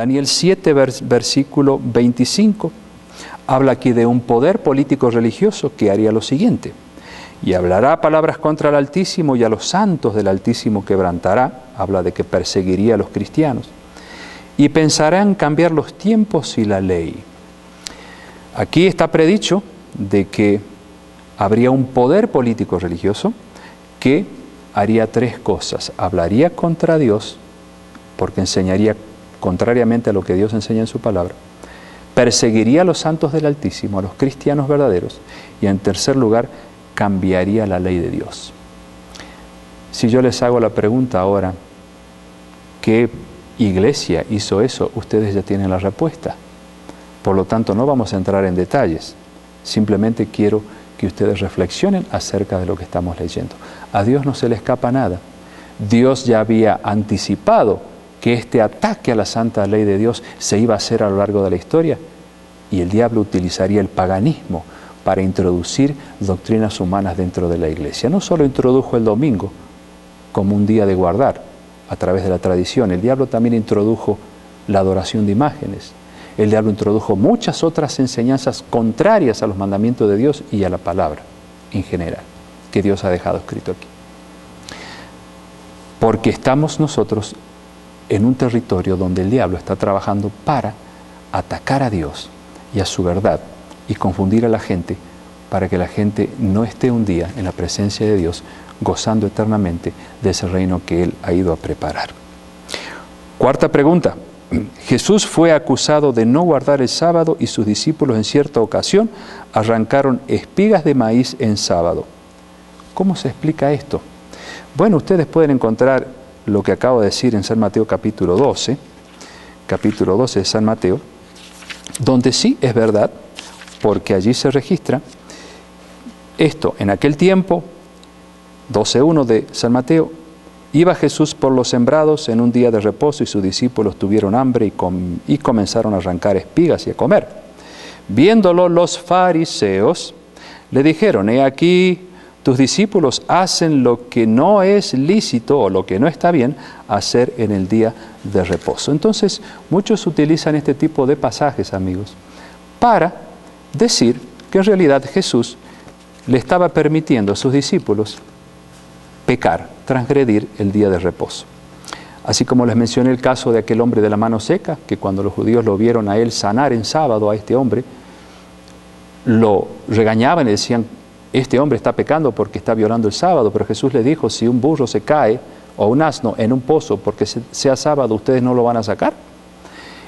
Daniel 7, versículo 25, habla aquí de un poder político religioso que haría lo siguiente: y hablará palabras contra el Altísimo y a los santos del Altísimo quebrantará. Habla de que perseguiría a los cristianos. Y pensará en cambiar los tiempos y la ley. Aquí está predicho de que habría un poder político religioso que haría tres cosas. Hablaría contra Dios, porque enseñaría contrariamente a lo que Dios enseña en su palabra. Perseguiría a los santos del Altísimo, a los cristianos verdaderos. Y en tercer lugar, cambiaría la ley de Dios. Si yo les hago la pregunta ahora, ¿qué iglesia hizo eso? Ustedes ya tienen la respuesta. Por lo tanto, no vamos a entrar en detalles. Simplemente quiero que ustedes reflexionen acerca de lo que estamos leyendo. A Dios no se le escapa nada. Dios ya había anticipado que este ataque a la santa ley de Dios se iba a hacer a lo largo de la historia, y el diablo utilizaría el paganismo para introducir doctrinas humanas dentro de la iglesia. No solo introdujo el domingo como un día de guardar a través de la tradición, el diablo también introdujo la adoración de imágenes. El diablo introdujo muchas otras enseñanzas contrarias a los mandamientos de Dios y a la palabra en general, que Dios ha dejado escrito aquí. Porque estamos nosotros en un territorio donde el diablo está trabajando para atacar a Dios y a su verdad y confundir a la gente, para que la gente no esté un día en la presencia de Dios gozando eternamente de ese reino que Él ha ido a preparar. Cuarta pregunta. Jesús fue acusado de no guardar el sábado y sus discípulos en cierta ocasión arrancaron espigas de maíz en sábado. ¿Cómo se explica esto? Bueno, ustedes pueden encontrar lo que acabo de decir en San Mateo capítulo 12 de San Mateo, donde sí es verdad, porque allí se registra esto. En aquel tiempo, 12:1 de San Mateo, iba Jesús por los sembrados en un día de reposo y sus discípulos tuvieron hambre y comenzaron a arrancar espigas y a comer. Viéndolo los fariseos, le dijeron: he aquí, tus discípulos hacen lo que no es lícito o lo que no está bien hacer en el día de reposo. Entonces, muchos utilizan este tipo de pasajes, amigos, para decir que en realidad Jesús le estaba permitiendo a sus discípulos pecar, transgredir el día de reposo. Así como les mencioné el caso de aquel hombre de la mano seca, que cuando los judíos lo vieron a él sanar en sábado a este hombre, lo regañaban y decían: este hombre está pecando porque está violando el sábado. Pero Jesús le dijo: si un burro se cae o un asno en un pozo porque sea sábado, ¿ustedes no lo van a sacar?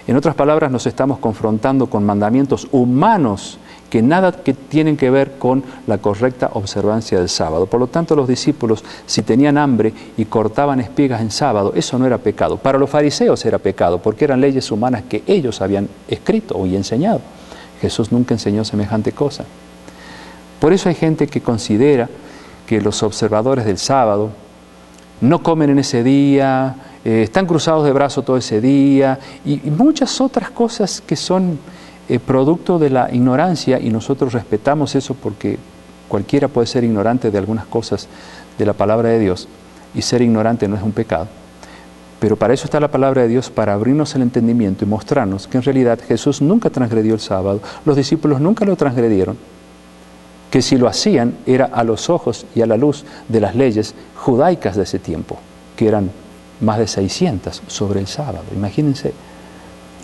En otras palabras, nos estamos confrontando con mandamientos humanos que nada que tienen que ver con la correcta observancia del sábado. Por lo tanto, los discípulos, si tenían hambre y cortaban espigas en sábado, eso no era pecado. Para los fariseos era pecado, porque eran leyes humanas que ellos habían escrito y enseñado. Jesús nunca enseñó semejante cosa. Por eso hay gente que considera que los observadores del sábado no comen en ese día, están cruzados de brazos todo ese día, y muchas otras cosas que son producto de la ignorancia, y nosotros respetamos eso porque cualquiera puede ser ignorante de algunas cosas de la palabra de Dios, y ser ignorante no es un pecado. Pero para eso está la palabra de Dios, para abrirnos el entendimiento y mostrarnos que en realidad Jesús nunca transgredió el sábado, los discípulos nunca lo transgredieron, que si lo hacían era a los ojos y a la luz de las leyes judaicas de ese tiempo, que eran más de 600 sobre el sábado. Imagínense,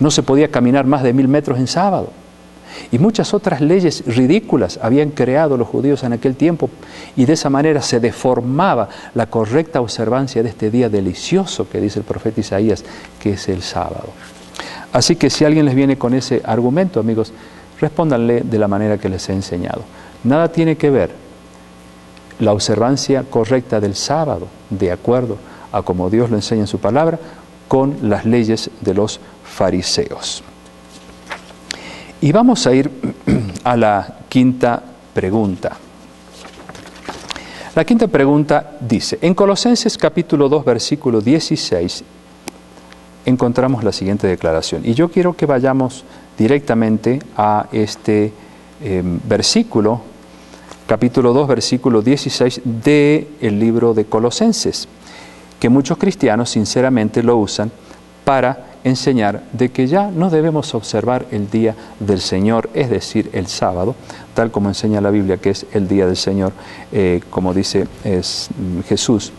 no se podía caminar más de 1000 metros en sábado. Y muchas otras leyes ridículas habían creado los judíos en aquel tiempo, y de esa manera se deformaba la correcta observancia de este día delicioso que dice el profeta Isaías, que es el sábado. Así que si alguien les viene con ese argumento, amigos, respóndanle de la manera que les he enseñado. Nada tiene que ver la observancia correcta del sábado, de acuerdo a como Dios lo enseña en su palabra, con las leyes de los fariseos. Y vamos a ir a la quinta pregunta. La quinta pregunta dice, en Colosenses capítulo 2, versículo 16, encontramos la siguiente declaración. Y yo quiero que vayamos directamente a este versículo, capítulo 2, versículo 16 del libro de Colosenses, que muchos cristianos sinceramente lo usan para enseñar de que ya no debemos observar el día del Señor, es decir, el sábado, tal como enseña la Biblia que es el día del Señor, como dice Jesús.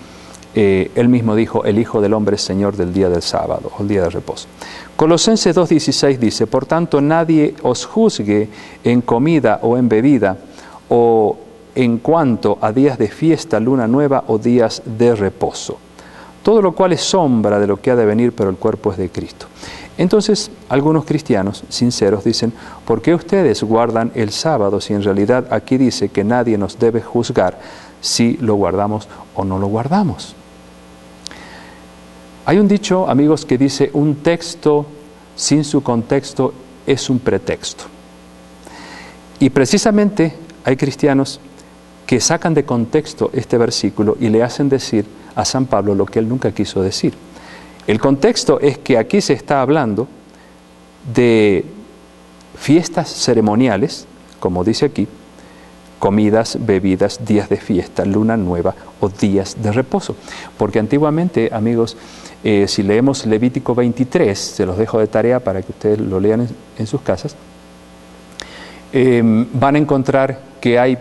Él mismo dijo, el Hijo del Hombre es Señor del día del sábado, o el día de reposo. Colosenses 2:16 dice, por tanto nadie os juzgue en comida o en bebida, o en cuanto a días de fiesta, luna nueva o días de reposo. Todo lo cual es sombra de lo que ha de venir, pero el cuerpo es de Cristo. Entonces, algunos cristianos sinceros dicen, ¿por qué ustedes guardan el sábado si en realidad aquí dice que nadie nos debe juzgar si lo guardamos o no lo guardamos? Hay un dicho, amigos, que dice, un texto sin su contexto es un pretexto. Y precisamente hay cristianos que sacan de contexto este versículo y le hacen decir a San Pablo lo que él nunca quiso decir. El contexto es que aquí se está hablando de fiestas ceremoniales, como dice aquí, comidas, bebidas, días de fiesta, luna nueva o días de reposo. Porque antiguamente, amigos, si leemos Levítico 23, se los dejo de tarea para que ustedes lo lean en sus casas, van a encontrar que hay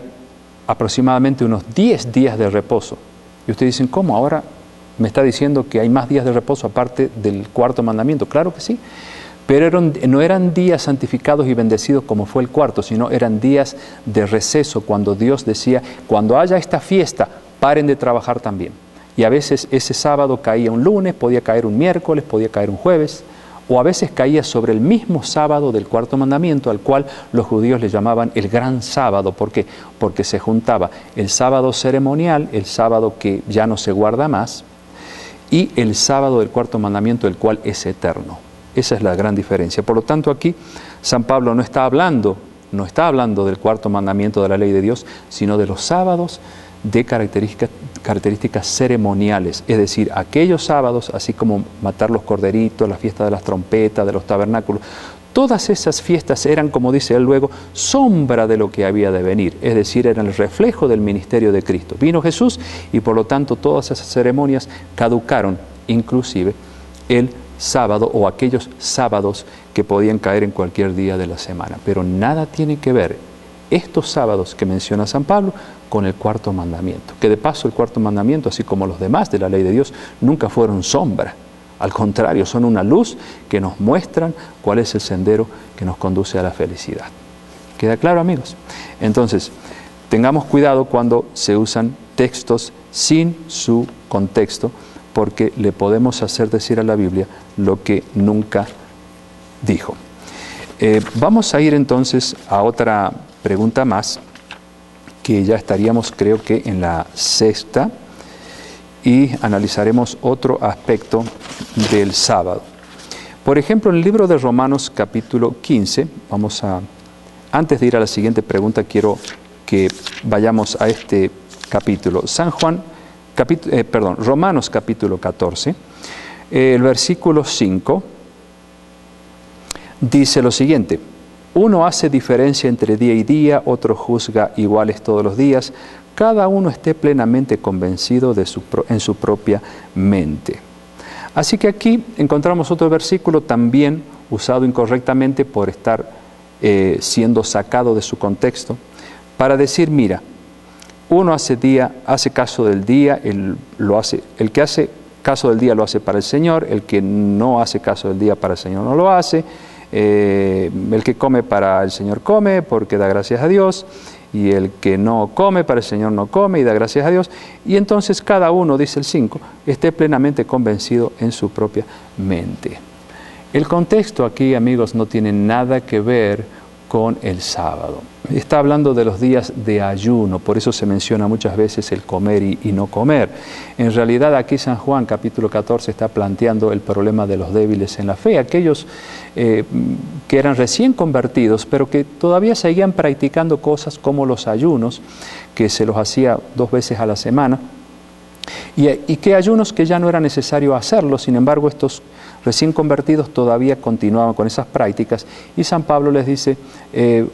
aproximadamente unos 10 días de reposo. Y ustedes dicen, ¿cómo? Ahora me está diciendo que hay más días de reposo aparte del cuarto mandamiento. Claro que sí, pero no eran días santificados y bendecidos como fue el cuarto, sino eran días de receso, cuando Dios decía, cuando haya esta fiesta, paren de trabajar también. Y a veces ese sábado caía un lunes, podía caer un miércoles, podía caer un jueves, o a veces caía sobre el mismo sábado del cuarto mandamiento, al cual los judíos le llamaban el gran sábado. ¿Por qué? Porque se juntaba el sábado ceremonial, el sábado que ya no se guarda más, y el sábado del cuarto mandamiento, el cual es eterno. Esa es la gran diferencia. Por lo tanto, aquí San Pablo no está hablando del cuarto mandamiento de la ley de Dios, sino de los sábados de características ceremoniales, es decir, aquellos sábados, así como matar los corderitos, la fiesta de las trompetas, de los tabernáculos, todas esas fiestas eran, como dice él luego, sombra de lo que había de venir, es decir, eran el reflejo del ministerio de Cristo. Vino Jesús y por lo tanto todas esas ceremonias caducaron, inclusive el sábado o aquellos sábados que podían caer en cualquier día de la semana. Pero nada tiene que ver estos sábados que menciona San Pablo con el cuarto mandamiento, que de paso el cuarto mandamiento, así como los demás de la ley de Dios, nunca fueron sombra. Al contrario, son una luz que nos muestran cuál es el sendero que nos conduce a la felicidad. ¿Queda claro, amigos? Entonces, tengamos cuidado cuando se usan textos sin su contexto, porque le podemos hacer decir a la Biblia lo que nunca dijo. Vamos a ir entonces a otra pregunta más, que ya estaríamos, creo que en la sexta, y analizaremos otro aspecto del sábado. Por ejemplo, en el libro de Romanos capítulo 15, antes de ir a la siguiente pregunta, quiero que vayamos a este capítulo. Romanos capítulo 14, el versículo 5, dice lo siguiente: uno hace diferencia entre día y día, otro juzga iguales todos los días, cada uno esté plenamente convencido en su propia mente. Así que aquí encontramos otro versículo también usado incorrectamente por estar siendo sacado de su contexto, para decir, mira, uno hace caso del día, el que hace caso del día lo hace para el Señor, el que no hace caso del día para el Señor no lo hace, el que come para el Señor come porque da gracias a Dios, y el que no come para el Señor no come y da gracias a Dios. Y entonces cada uno, dice el 5, esté plenamente convencido en su propia mente. El contexto aquí, amigos, no tiene nada que ver con el sábado. Está hablando de los días de ayuno, por eso se menciona muchas veces el comer y no comer. En realidad aquí San Juan capítulo 14 está planteando el problema de los débiles en la fe, aquellos que eran recién convertidos, pero que todavía seguían practicando cosas como los ayunos, que se los hacía 2 veces a la semana, y que ayunos que ya no era necesario hacerlo. Sin embargo, estos recién convertidos todavía continuaban con esas prácticas, y San Pablo les dice,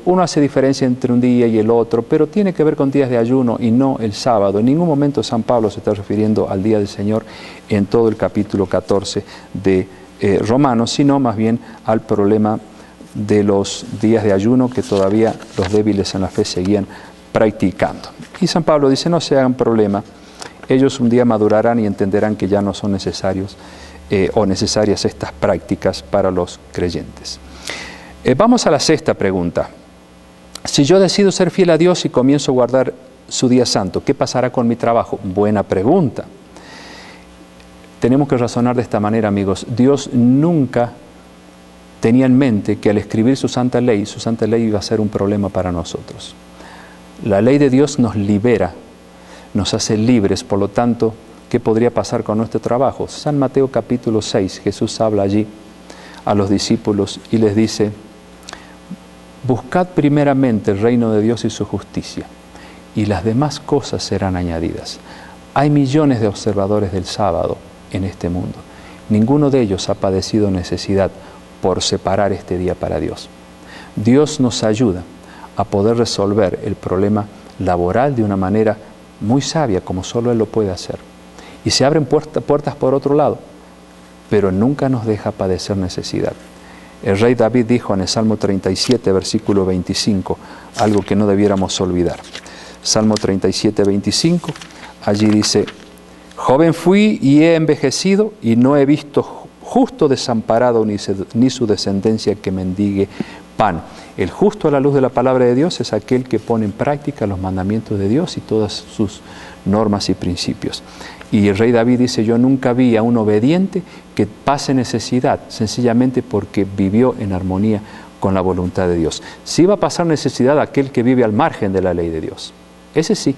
uno hace diferencia entre un día y el otro, pero tiene que ver con días de ayuno y no el sábado. En ningún momento San Pablo se está refiriendo al día del Señor en todo el capítulo 14 de romanos, sino más bien al problema de los días de ayuno que todavía los débiles en la fe seguían practicando. Y San Pablo dice, no se hagan problema, ellos un día madurarán y entenderán que ya no son necesarios o necesarias estas prácticas para los creyentes. Vamos a la sexta pregunta. Si yo decido ser fiel a Dios y comienzo a guardar su día santo, ¿qué pasará con mi trabajo? Buena pregunta. Tenemos que razonar de esta manera, amigos. Dios nunca tenía en mente que al escribir su santa ley iba a ser un problema para nosotros. La ley de Dios nos libera, nos hace libres, por lo tanto, ¿qué podría pasar con nuestro trabajo? San Mateo capítulo 6, Jesús habla allí a los discípulos y les dice, buscad primeramente el reino de Dios y su justicia, y las demás cosas serán añadidas. Hay millones de observadores del sábado en este mundo. Ninguno de ellos ha padecido necesidad por separar este día para Dios. Dios nos ayuda a poder resolver el problema laboral de una manera muy sabia, como solo Él lo puede hacer. Y se abren puertas por otro lado, pero nunca nos deja padecer necesidad. El rey David dijo en el Salmo 37, versículo 25, algo que no debiéramos olvidar. Salmo 37, 25, allí dice, joven fui y he envejecido y no he visto justo desamparado ni su descendencia que mendigue pan. El justo a la luz de la palabra de Dios es aquel que pone en práctica los mandamientos de Dios y todas sus normas y principios. Y el rey David dice, yo nunca vi a un obediente que pase necesidad, sencillamente porque vivió en armonía con la voluntad de Dios. Sí va a pasar necesidad aquel que vive al margen de la ley de Dios, ese sí,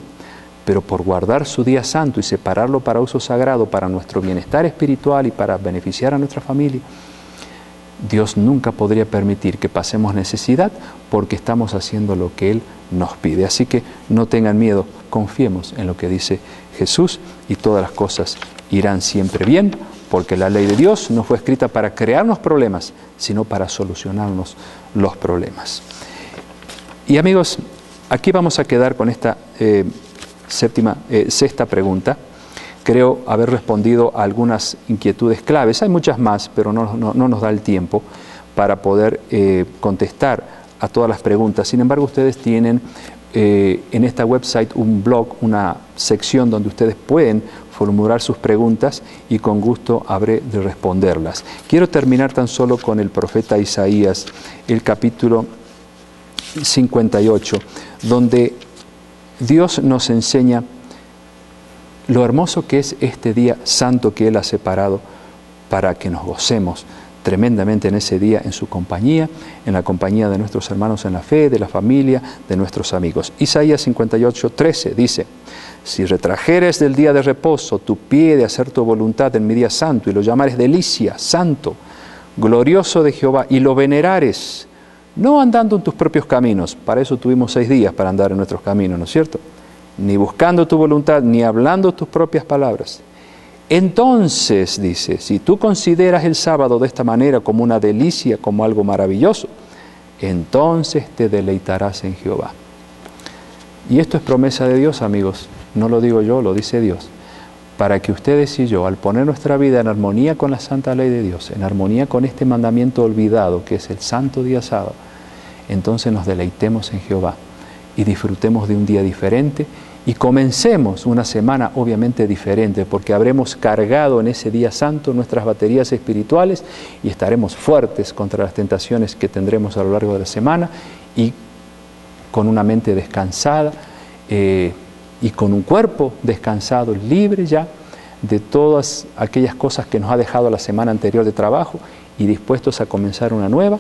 pero por guardar su día santo y separarlo para uso sagrado, para nuestro bienestar espiritual y para beneficiar a nuestra familia, Dios nunca podría permitir que pasemos necesidad porque estamos haciendo lo que Él nos pide. Así que no tengan miedo, confiemos en lo que dice Jesús y todas las cosas irán siempre bien, porque la ley de Dios no fue escrita para crearnos problemas, sino para solucionarnos los problemas. Y amigos, aquí vamos a quedar con esta sexta pregunta. Creo haber respondido a algunas inquietudes claves. Hay muchas más, pero no nos da el tiempo para poder contestar a todas las preguntas. Sin embargo, ustedes tienen en esta website un blog, una sección donde ustedes pueden formular sus preguntas y con gusto habré de responderlas. Quiero terminar tan solo con el profeta Isaías, el capítulo 58, donde Dios nos enseña lo hermoso que es este día santo que Él ha separado para que nos gocemos tremendamente en ese día, en su compañía, en la compañía de nuestros hermanos en la fe, de la familia, de nuestros amigos. Isaías 58, 13 dice, si retrajeres del día de reposo tu pie de hacer tu voluntad en mi día santo y lo llamares delicia, santo, glorioso de Jehová, y lo venerares, no andando en tus propios caminos, para eso tuvimos 6 días para andar en nuestros caminos, ¿no es cierto?, ni buscando tu voluntad, ni hablando tus propias palabras. Entonces, dice, si tú consideras el sábado de esta manera como una delicia, como algo maravilloso, entonces te deleitarás en Jehová. Y esto es promesa de Dios, amigos, no lo digo yo, lo dice Dios, para que ustedes y yo, al poner nuestra vida en armonía con la santa ley de Dios, en armonía con este mandamiento olvidado, que es el santo día sábado, entonces nos deleitemos en Jehová y disfrutemos de un día diferente y comencemos una semana obviamente diferente, porque habremos cargado en ese día santo nuestras baterías espirituales y estaremos fuertes contra las tentaciones que tendremos a lo largo de la semana y con una mente descansada y con un cuerpo descansado, libre ya de todas aquellas cosas que nos ha dejado la semana anterior de trabajo y dispuestos a comenzar una nueva,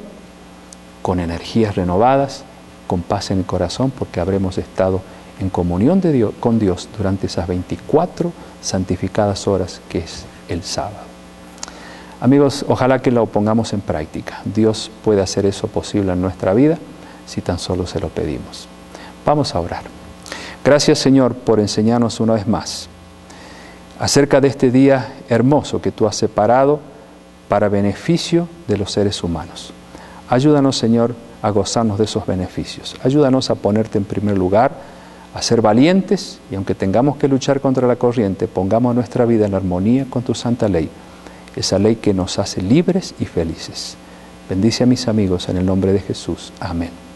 con energías renovadas, con paz en el corazón, porque habremos estado en comunión con Dios durante esas 24 santificadas horas que es el sábado. Amigos, ojalá que lo pongamos en práctica. Dios puede hacer eso posible en nuestra vida si tan solo se lo pedimos. Vamos a orar. Gracias, Señor, por enseñarnos una vez más acerca de este día hermoso que tú has separado para beneficio de los seres humanos. Ayúdanos, Señor, a gozarnos de esos beneficios. Ayúdanos a ponerte en primer lugar, a ser valientes y aunque tengamos que luchar contra la corriente, pongamos nuestra vida en armonía con tu santa ley esa ley que nos hace libres y felices. Bendice a mis amigos en el nombre de Jesús. Amén.